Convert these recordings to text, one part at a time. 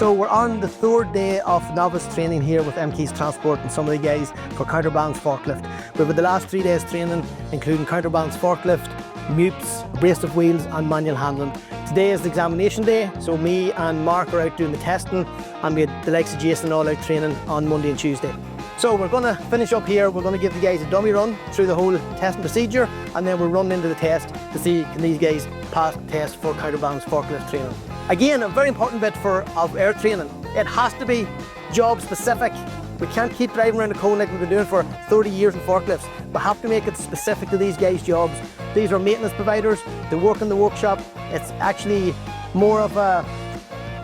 So we're on the third day of novice training here with MK's Transport and some of the guys for counterbalance forklift. We've had the last 3 days training, including counterbalance forklift, MEWPs, abrasive wheels and manual handling. Today is the examination day, so me and Mark are out doing the testing, and we had the likes of Jason all out training on Monday and Tuesday. So we're going to finish up here. We're going to give the guys a dummy run through the whole testing procedure, and then we'll run into the test to see can these guys pass the test for counterbalance forklift training. Again, a very important bit of air training. It has to be job specific. We can't keep driving around the cone like we've been doing for 30 years in forklifts. We have to make it specific to these guys' jobs. These are maintenance providers. They work in the workshop. It's actually more of a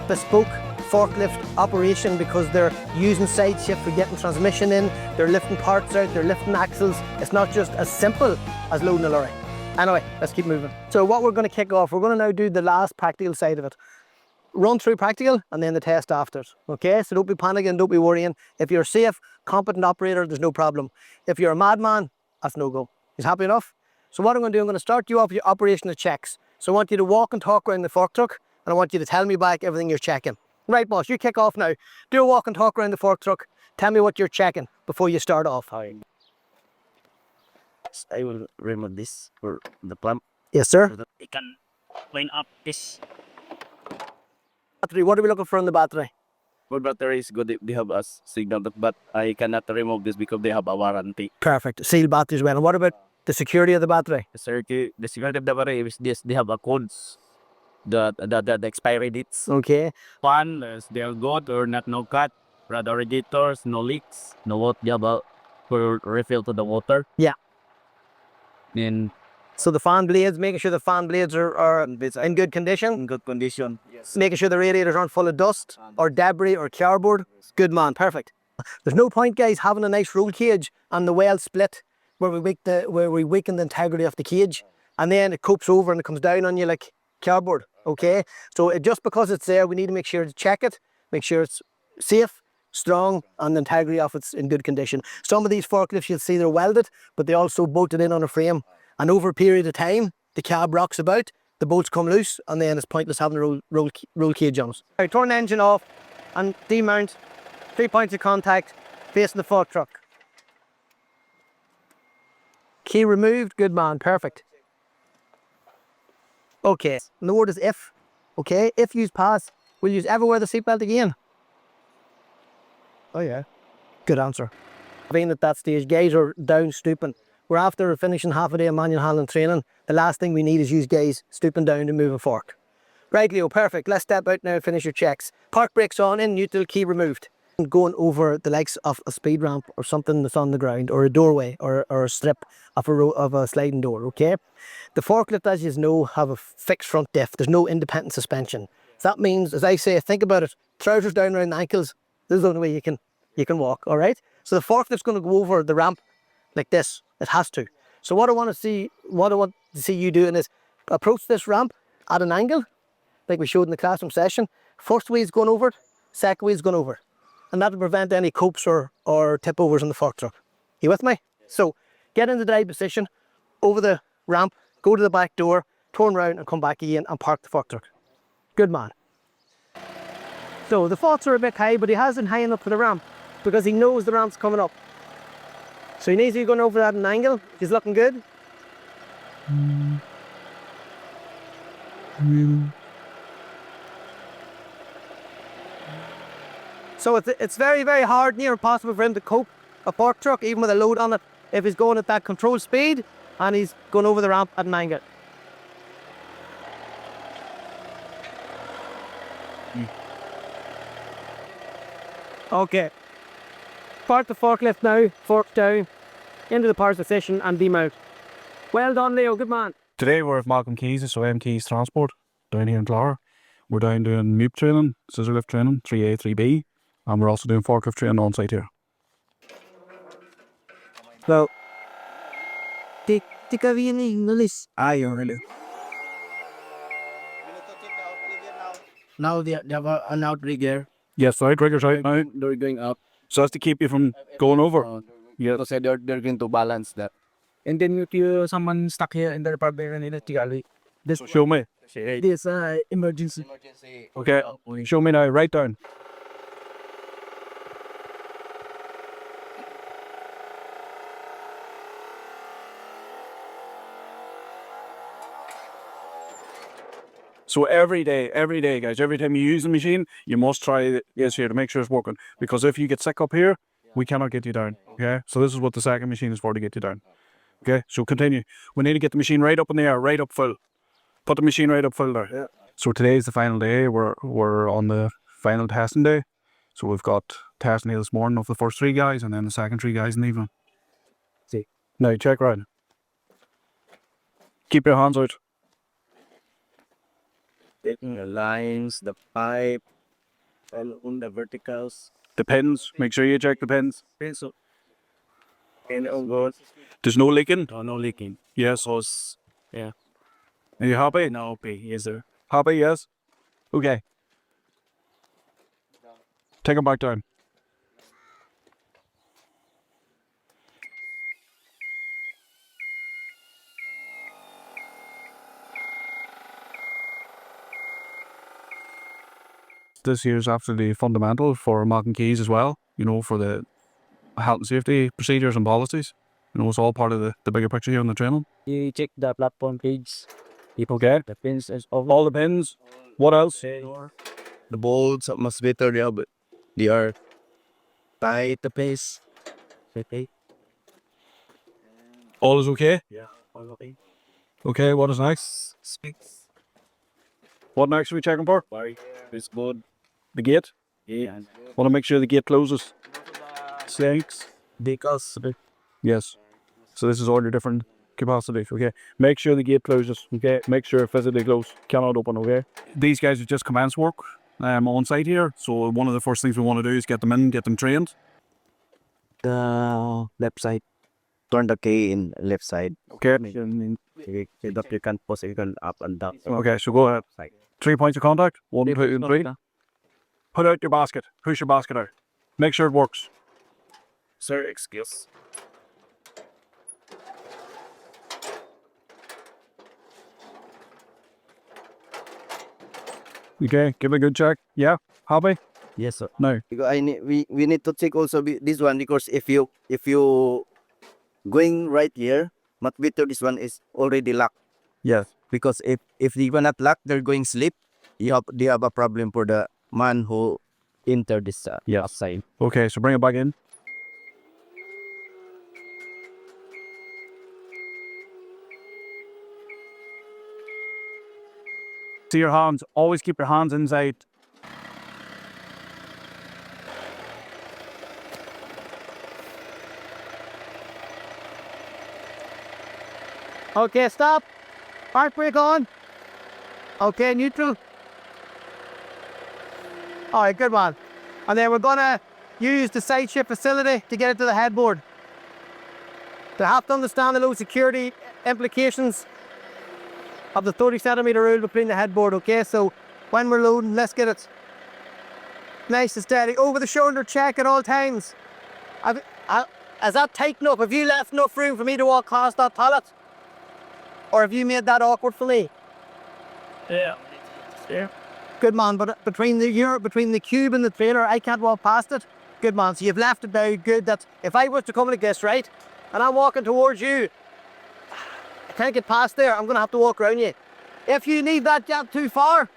bespoke forklift operation because they're using side shift for getting transmission in, they're lifting parts out, they're lifting axles. It's not just as simple as loading a lorry. Anyway, let's keep moving. So what we're going to kick off, we're going to now do the last practical side of it. Run through practical and then the test after. Okay, so don't be panicking, don't be worrying. If you're a safe, competent operator, there's no problem. If you're a madman, that's no go. Is happy enough? So what I'm going to do, I'm going to start you off with your operational checks. So I want you to walk and talk around the fork truck, and I want you to tell me back everything you're checking. Right, boss, you kick off now. Do a walk and talk around the fork truck. Tell me what you're checking before you start off. I will remove this for the pump. Yes, sir. So that it can clean up this. Battery, what are we looking for in the battery? For battery is good. They have a signal, but I cannot remove this because they have a warranty. Perfect. Sealed battery as well. And what about the security of the battery? The security of the battery is this. They have a codes. The expiry dates. Okay. Fan, they are good or not, no cut. Radiators, no leaks, no water for refill to the water. Yeah. Then so the fan blades, making sure the fan blades are in good condition. in good condition. Yes. Making sure the radiators aren't full of dust or debris or cardboard. Good man, perfect. There's no point, guys, having a nice roll cage and the well split where we weaken the integrity of the cage, and then it copes over and it comes down on you like cardboard. Okay, so just because it's there, we need to make sure to check it, make sure it's safe, strong, and the integrity of it's in good condition. Some of these forklifts you'll see they're welded, but they also bolted in on a frame, and over a period of time the cab rocks about, the bolts come loose, and then it's pointless having a roll cage on us. Right, turn the engine off and demount. 3 points of contact facing the fork truck. Key removed. Good man, perfect. Okay, and the word is if. Okay, if you pass, will you ever wear the seatbelt again? Oh yeah. Good answer. Being at that stage, guys are down stooping. We're after finishing half a day of manual handling training. The last thing we need is you guys stooping down to move a fork. Right, Leo, perfect. Let's step out now and finish your checks. Park brakes on, in neutral, key removed. Going over the likes of a speed ramp or something that's on the ground, or a doorway or a strip of a sliding door, okay? The forklift, as you know, have a fixed front diff. There's no independent suspension. So that means, as I say, think about it, trousers down around the ankles. This is the only way you can walk, all right? So the forklift's going to go over the ramp like this. It has to. So what I want to see you doing is approach this ramp at an angle, like we showed in the classroom session. First wheel's going over it, second wheel's going over it. And that will prevent any copes or tip overs in the fork truck. You with me? So get in the drive position, over the ramp, go to the back door, turn around and come back again and park the fork truck. Good man. So the faults are a bit high, but he hasn't high enough for the ramp because he knows the ramp's coming up. So he needs to be going over that at an angle. He's looking good. So it's very, very hard, near impossible for him to cope a fork truck, even with a load on it, if he's going at that controlled speed and he's going over the ramp at an angle. Okay. Park the forklift now, fork down, into the park position and demount. Well done, Leo, good man. Today we're with Malcolm Keys, so MK's Transport, down here in Clogher. We're down doing MEWP training, scissor lift training, 3A, 3B, and we're also doing forklift training on site here. So, Now they have an outrigger. Yes, right, rigger's out now. They're going up. So that's to keep you from going over. Yeah. So they're going to balance that. And then if you someone stuck here in the repair this Show me. This emergency. Okay, show me now, right down. So every day, guys, every time you use the machine, you must try this here to make sure it's working. Because if you get sick up here, we cannot get you down. Okay, so this is what the second machine is for, to get you down. Okay, so continue. We need to get the machine right up in the air, right up full. Put the machine right up full there. Yeah. So today is the final day. We're on the final testing day. So we've got testing here this morning of the first 3 guys, and then the second 3 guys in the evening. See. Now check right. Keep your hands out. Taking the lines, the pipe, and on the verticals. The pins. Make sure you check the pins. So, and all good. There's no leaking. No leaking. Yes. Hose. Yeah. Are you happy? No pay. Yes, sir. Happy? Yes. Okay. Take them back down. This here is absolutely fundamental for Mac and Keys as well, you know, for the health and safety procedures and policies. You know, it's all part of the bigger picture here in the training. You check the platform page. Okay. The pins is over. All the pins. What else? The bolts must be better, yeah, but they are tight the pace. Okay. All is okay? Yeah, all okay. Okay, what is next? Speaks. What next are we checking for? Barrier is good. The gate. Yeah. Want to make sure the gate closes. Snakes. Decals. Yes. So this is all your different capacities, okay? Make sure the gate closes, okay? Make sure it physically closed, cannot open, okay? These guys have just commenced work on site here, so one of the first things we want to do is get them in, get them trained. The left side. Turn the key in left side. Okay. You can pause it, you can up and down. Okay, so go ahead. 3 points of contact. 1, 2, and 3. Put out your basket. Push your basket out. Make sure it works. Sir, excuse. Okay, give it a good check. Yeah, happy? Yes, sir. No. Because we need to check also this one, because if you going right here, much better this one is already locked. Yes. Because if they were not locked, they're going sleep. They have a problem for the man who entered this outside. Okay, so bring it back in. See your hands. Always keep your hands inside. Okay, stop. Park brake on. Okay, neutral. All right, good one. And then we're gonna use the side shift facility to get it to the headboard. They have to understand the low security implications of the 30-centimeter rule between the headboard, okay? So when we're loading, let's get it nice and steady. Over the shoulder check at all times. Is that tight enough? Have you left enough room for me to walk past that pallet? Or have you made that awkward for me? Yeah. Yeah. Good man, but between the cube and the trailer, I can't walk past it. Good man, so you've left it now, good. That if I was to come like this, right, and I'm walking towards you, I can't get past there, I'm gonna have to walk around you. If you leave that gap too far,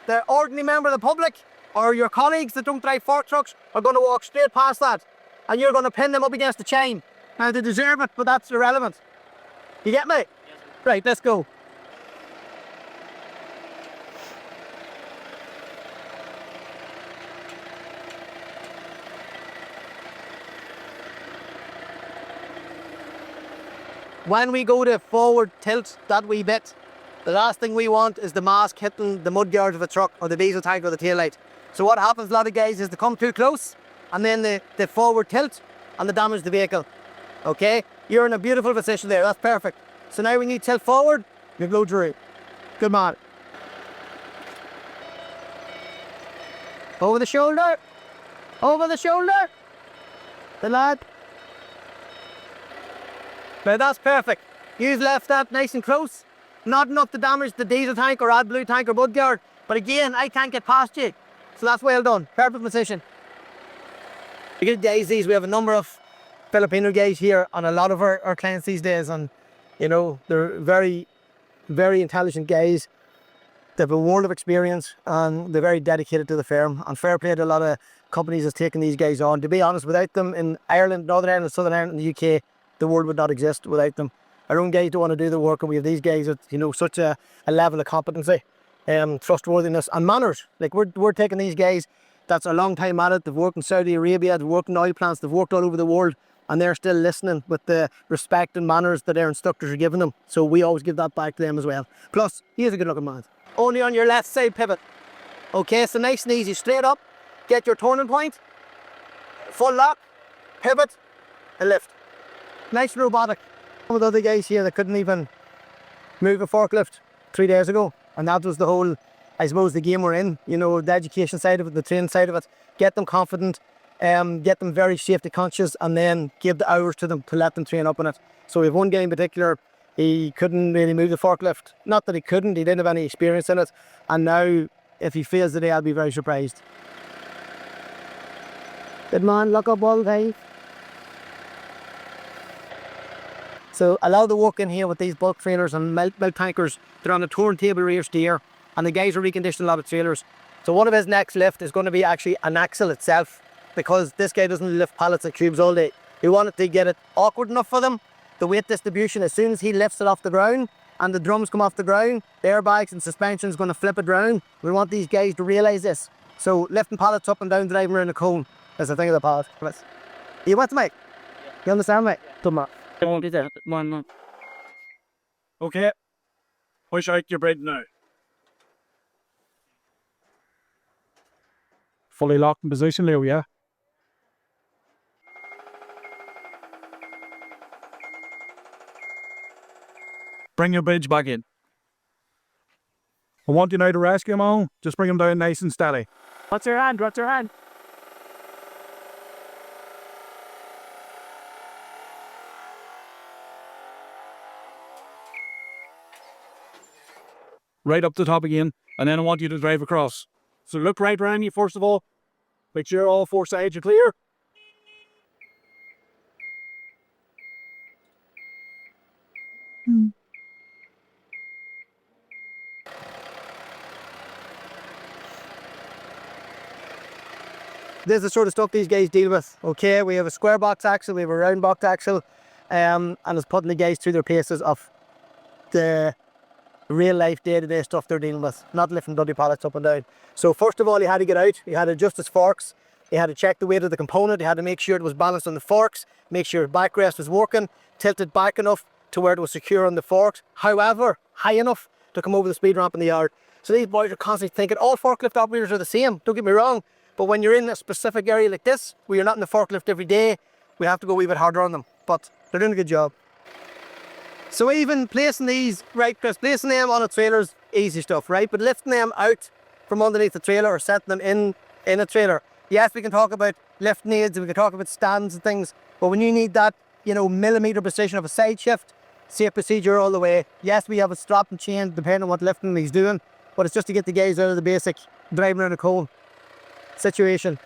the ordinary member of the public or your colleagues that don't drive fork trucks are gonna walk straight past that, and you're gonna pin them up against the chain. Now they deserve it, but that's irrelevant. You get me? Yes, right, let's go. When we go to forward tilt that wee bit, the last thing we want is the mask hitting the mudguard of a truck or the diesel tank or the taillight. So what happens, a lot of guys, is they come too close and then they forward tilt and they damage the vehicle. Okay? You're in a beautiful position there, that's perfect. So now when you tilt forward, you blow through. Good man. Over the shoulder. Over the shoulder. The lad. Now that's perfect. You've left that nice and close. Not enough to damage the diesel tank or AdBlue tank or mudguard. But again, I can't get past you. So that's well done. Perfect position. The good days these, we have a number of Filipino guys here on a lot of our clients these days, and you know, they're very, very intelligent guys. They have a world of experience and they're very dedicated to the firm. And fair play to a lot of companies that's taking these guys on. To be honest, without them in Ireland, Northern Ireland, Southern Ireland and the UK, the world would not exist without them. Our own guys don't want to do the work, and we have these guys with, you know, such a level of competency, trustworthiness and manners. Like we're taking these guys that's a long time at it. They've worked in Saudi Arabia, they've worked in oil plants, they've worked all over the world, and they're still listening with the respect and manners that their instructors are giving them. So we always give that back to them as well. Plus, he is a good looking man. Only on your left side pivot. Okay, so nice and easy, straight up, get your turning point, full lock, pivot, and lift. Nice and robotic. Some of the other guys here that couldn't even move a forklift 3 days ago, and that was the whole, I suppose, the game we're in. You know, the education side of it, the training side of it, get them confident, get them very safety conscious, and then give the hours to them to let them train up on it. So we have one guy in particular, he couldn't really move the forklift. Not that he couldn't, he didn't have any experience in it. And now, if he fails today, I'll be very surprised. Good man, lock up all the time. So a lot of the work in here with these bulk trailers and milk tankers, they're on a turntable rear steer, and the guys are reconditioning a lot of trailers. So one of his next lift is going to be actually an axle itself, because this guy doesn't lift pallets and cubes all day. We wanted to get it awkward enough for them. The weight distribution, as soon as he lifts it off the ground and the drums come off the ground, the airbags and suspension is going to flip it around. We want these guys to realise this. So lifting pallets up and down, driving around a cone is the thing of the pallet. You want to, mate? You understand, mate? Okay. Push out your bridge now. Fully locked in position, Leo, yeah? Bring your bridge back in. I want you now to rescue him on. Just bring him down nice and steady. What's your hand? What's your hand? Right up the top again, and then I want you to drive across. So look right around you first of all. Make sure all four sides are clear. This is the sort of stuff these guys deal with. Okay, we have a square box axle, we have a round box axle, and it's putting the guys through their paces of the real life day-to-day stuff they're dealing with, not lifting bloody pallets up and down. So first of all, he had to get out, he had to adjust his forks, he had to check the weight of the component, he had to make sure it was balanced on the forks, make sure his backrest was working, tilted back enough to where it was secure on the forks, however, high enough to come over the speed ramp in the yard. So these boys are constantly thinking, all forklift operators are the same, don't get me wrong, but when you're in a specific area like this, where you're not in the forklift every day, we have to go a wee bit harder on them, but they're doing a good job. So even placing these, right, Chris, placing them on a trailer is easy stuff, right? But lifting them out from underneath the trailer or setting them in a trailer. Yes, we can talk about lifting aids and we can talk about stands and things, but when you need that, you know, millimetre precision of a side shift, safe procedure all the way. Yes, we have a strap and chain depending on what lifting he's doing, but it's just to get the guys out of the basic driving around a cone situation.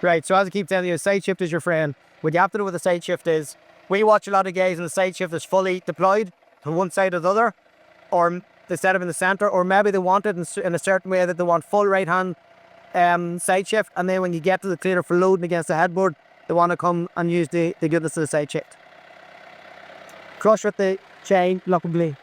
Right, so as I keep telling you, a side shift is your friend. What you have to do with a side shift is, we watch a lot of guys and the side shift is fully deployed to one side or the other, or they set up in the centre, or maybe they want it in a certain way that they want full right hand side shift, and then when you get to the trailer for loading against the headboard, they want to come and use the goodness of the side shift. Crush with the chain, lock and blade.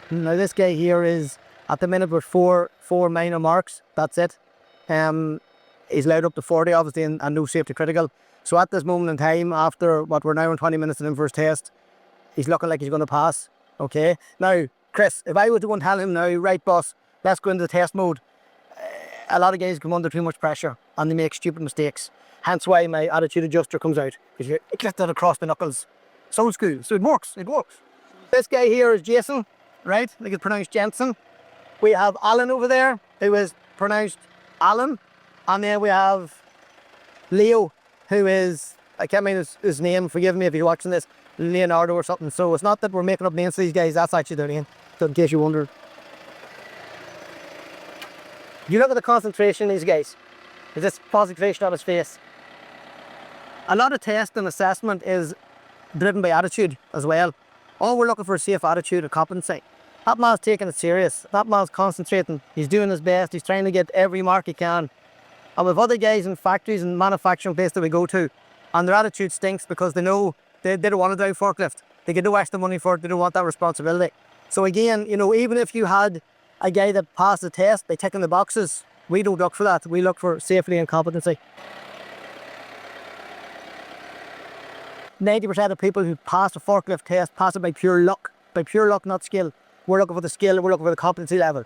Now this guy here is at the minute with four minor marks, that's it. He's allowed up to 40 obviously and no safety critical. So at this moment in time, after what we're now in 20 minutes in for his test, he's looking like he's going to pass, okay? Now, Chris, if I were to go and tell him now, right boss, let's go into the test mode, a lot of guys come under too much pressure and they make stupid mistakes. Hence why my attitude adjuster comes out, because you get that across the knuckles. So it's cool, so it works. This guy here is Jason. Right? I think it's pronounced Jensen. We have Alan over there, who is pronounced Alan. And then we have Leo, who is, I can't remember his name, forgive me if you're watching this, Leonardo or something. So it's not that we're making up names for these guys, that's actually their name, so in case you wondered. You look at the concentration of these guys. There's this concentration on his face. A lot of test and assessment is driven by attitude as well. All we're looking for is safe attitude and competency. That man's taking it serious. That man's concentrating. He's doing his best. He's trying to get every mark he can. And with other guys in factories and manufacturing places that we go to, and their attitude stinks because they know they don't want to drive forklift. They get no extra money for it. They don't want that responsibility. So again, you know, even if you had a guy that passed the test, they tick in the boxes. We don't look for that. We look for safety and competency. 90% of people who pass a forklift test pass it by pure luck. By pure luck, not skill. We're looking for the skill, we're looking for the competency level.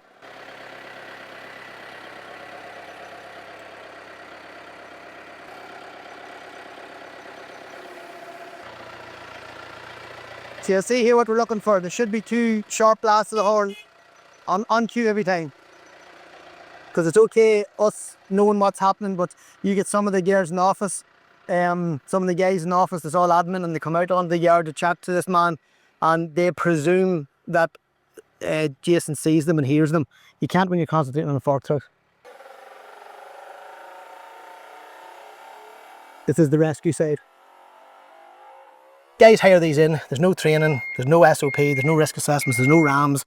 So you see here what we're looking for. There should be 2 sharp blasts of the horn on cue every time. Because it's okay us knowing what's happening, but you get some of the gears in the office, some of the guys in the office, it's all admin, and they come out on the yard to chat to this man, and they presume that Jason sees them and hears them. You can't when you're concentrating on a fork truck. This is the rescue side. Guys hire these in, there's no training, there's no SOP, there's no risk assessments, there's no RAMs.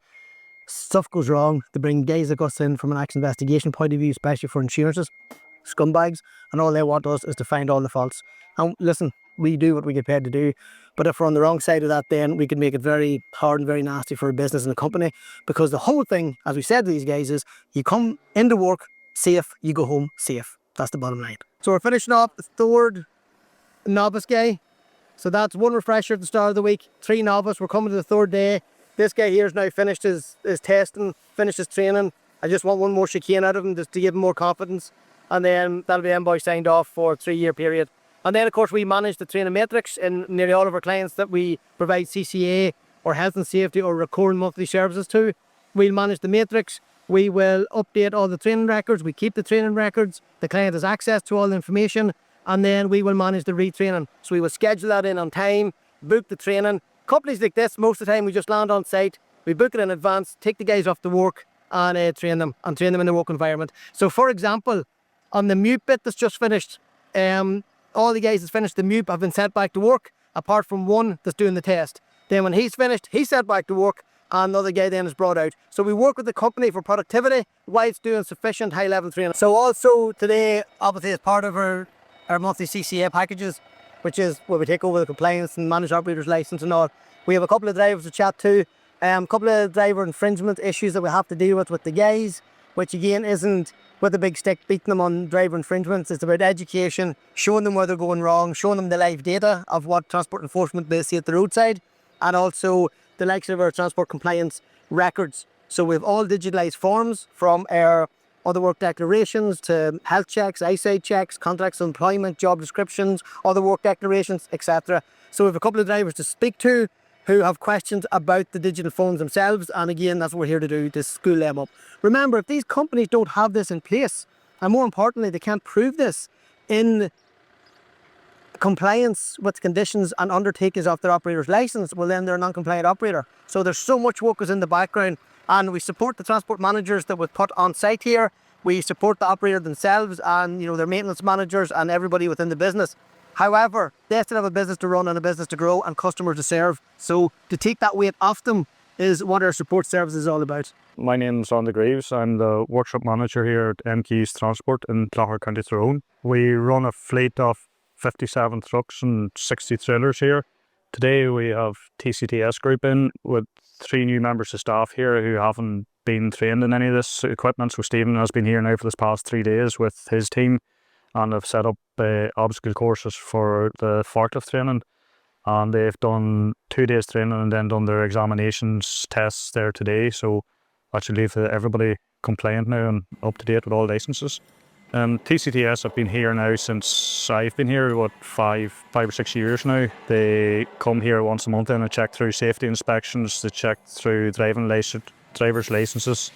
Stuff goes wrong, they bring guys like us in from an accident investigation point of view, especially for insurances, scumbags, and all they want us is to find all the faults. And listen, we do what we get paid to do, but if we're on the wrong side of that, then we can make it very hard and very nasty for a business and a company, because the whole thing, as we said to these guys, is you come into work safe, you go home safe. That's the bottom line. So we're finishing off the 3rd novice guy. So that's 1 refresher at the start of the week, 3 novice. We're coming to the 3rd day. This guy here has now finished his testing, finished his training. I just want 1 more chicane out of him just to give him more confidence. And then that'll be invoice signed off for a 3-year period. And then of course we manage the training matrix in nearly all of our clients that we provide CCA or health and safety or recurring monthly services to. We'll manage the matrix. We will update all the training records. We keep the training records. The client has access to all the information. And then we will manage the retraining. So we will schedule that in on time, book the training. Companies like this, most of the time we just land on site, we book it in advance, take the guys off to work and train them in the work environment. So for example, on the MEWP bit that's just finished, all the guys that's finished the MEWP have been sent back to work, apart from 1 that's doing the test. Then when he's finished, he's sent back to work and another guy then is brought out. So we work with the company for productivity while it's doing sufficient high level training. So also today, obviously as part of our monthly CCA packages, which is where we take over the compliance and manage operators license and all. We have a couple of drivers to chat to, a couple of driver infringement issues that we have to deal with the guys, which again isn't with a big stick beating them on driver infringements. It's about education, showing them where they're going wrong, showing them the live data of what transport enforcement they see at the roadside, and also the likes of our transport compliance records. So we have all digitalised forms from our other work declarations to health checks, eyesight checks, contracts of employment, job descriptions, other work declarations, etc. So we have a couple of drivers to speak to who have questions about the digital forms themselves, and again, that's what we're here to do, to school them up. Remember, if these companies don't have this in place, and more importantly, they can't prove this in compliance with conditions and undertakings of their operator's license, well then they're a non-compliant operator. So there's so much work is in the background, and we support the transport managers that we put on site here. We support the operator themselves and their maintenance managers and everybody within the business. However, they still have a business to run and a business to grow and customers to serve. So to take that weight off them is what our support service is all about. My name's Andy Greaves. I'm the workshop manager here at MK's Transport in Clogher County, Tyrone. We run a fleet of 57 trucks and 60 trailers here. Today we have TCTS group in with 3 new members of staff here who haven't been trained in any of this equipment. So Stephen has been here now for this past 3 days with his team and have set up obstacle courses for the forklift training. And they've done 2 days training and then done their examinations tests there today. So that should leave everybody compliant now and up to date with all licenses. TCTS have been here now since I've been here, 5 or 6 years now. They come here once a month and check through safety inspections, they check through driver's licenses,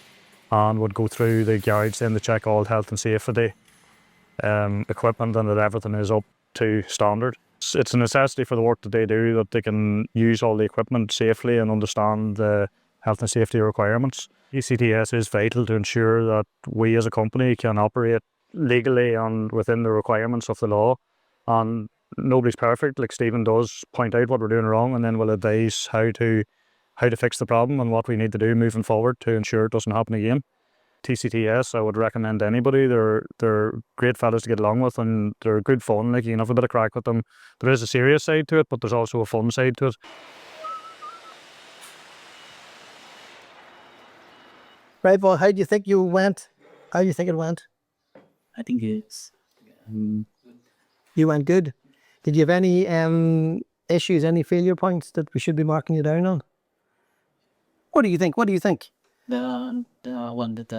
and would go through the garage then to check all health and safety equipment and that everything is up to standard. It's a necessity for the work that they do that they can use all the equipment safely and understand the health and safety requirements. TCTS is vital to ensure that we as a company can operate legally and within the requirements of the law. And nobody's perfect, like Stephen does point out what we're doing wrong, and then we'll advise how to fix the problem and what we need to do moving forward to ensure it doesn't happen again. TCTS, I would recommend to anybody. They're great fellas to get along with, and they're good fun. Like, you can have a bit of crack with them. There is a serious side to it, but there's also a fun side to it. Right, Paul, how do you think you went? How do you think it went? I think it's You went good. Did you have any issues, any failure points that we should be marking you down on? What do you think? What do you think? the one that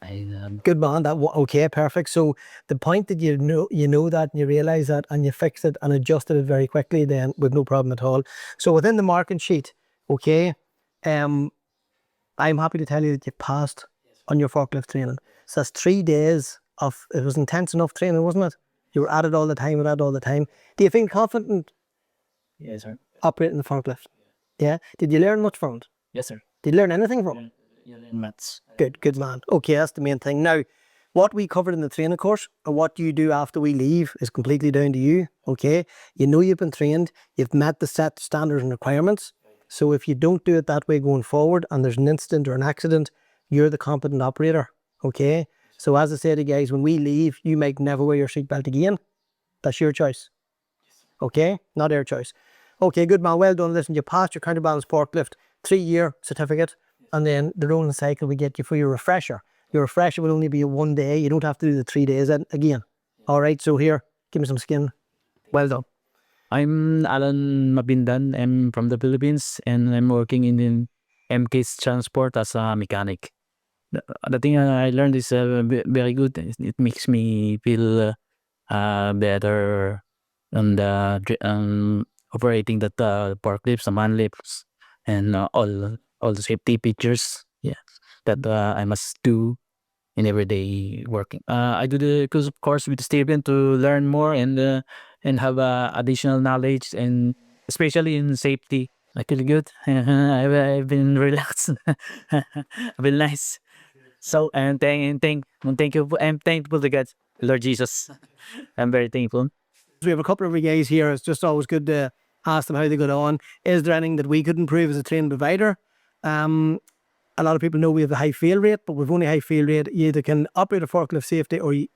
I Good man. Okay, perfect. So the point that you know that and you realise that and you fixed it and adjusted it very quickly then with no problem at all. So within the marking sheet, okay, I'm happy to tell you that you passed on your forklift training. So that's 3 days of, it was intense enough training, wasn't it? You were at it all the time, Do you feel confident Yes, sir. operating the forklift? Yeah. Did you learn much from it? Yes, sir. Did you learn anything from it? You learn maths. Good man. Okay, that's the main thing. Now, what we covered in the training course and what you do after we leave is completely down to you, okay? You know you've been trained, you've met the set standards and requirements. So if you don't do it that way going forward and there's an incident or an accident, you're the competent operator, okay? So as I said to you guys, when we leave, you might never wear your seatbelt again. That's your choice, okay? Not our choice. Okay, good man, well done. Listen, you passed your counterbalance forklift 3-year certificate, and then the rolling cycle we get you for your refresher. Your refresher will only be a 1 day. You don't have to do the 3 days again. All right, so here, give me some skin. Well done. I'm Alan Mabindan. I'm from the Philippines, and I'm working in MK's Transport as a mechanic. The thing I learned is very good. It makes me feel better and operating that forklifts, the man lifts, and all the safety features. Yeah, that I must do in everyday working. I do the course with Stephen to learn more and have additional knowledge, and especially in safety. I feel good. I've been relaxed. I've been nice. So thank you. I'm thankful to God, Lord Jesus. I'm very thankful. So we have a couple of guys here. It's just always good to ask them how they got on. Is there anything that we could improve as a training provider? A lot of people know we have a high fail rate, but we've only a high fail rate. You either can operate a forklift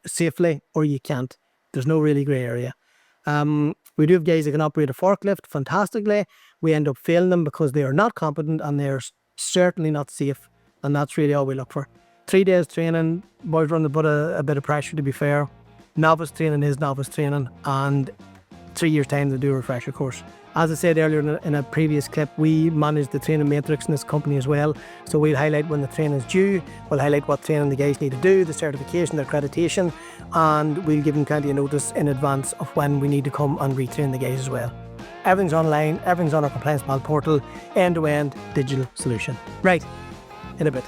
safely or you can't. There's no really grey area. We do have guys that can operate a forklift fantastically. We end up failing them because they are not competent and they're certainly not safe. And that's really all we look for. 3 days training, boys run a bit of pressure, to be fair. Novice training is novice training, and 3 years' time to do a refresher course. As I said earlier in a previous clip, we manage the training matrix in this company as well. So we'll highlight when the training is due, we'll highlight what training the guys need to do, the certification, the accreditation, and we'll give them plenty of notice in advance of when we need to come and retrain the guys as well. Everything's online, everything's on our compliance portal, end-to-end digital solution. Right, in a bit.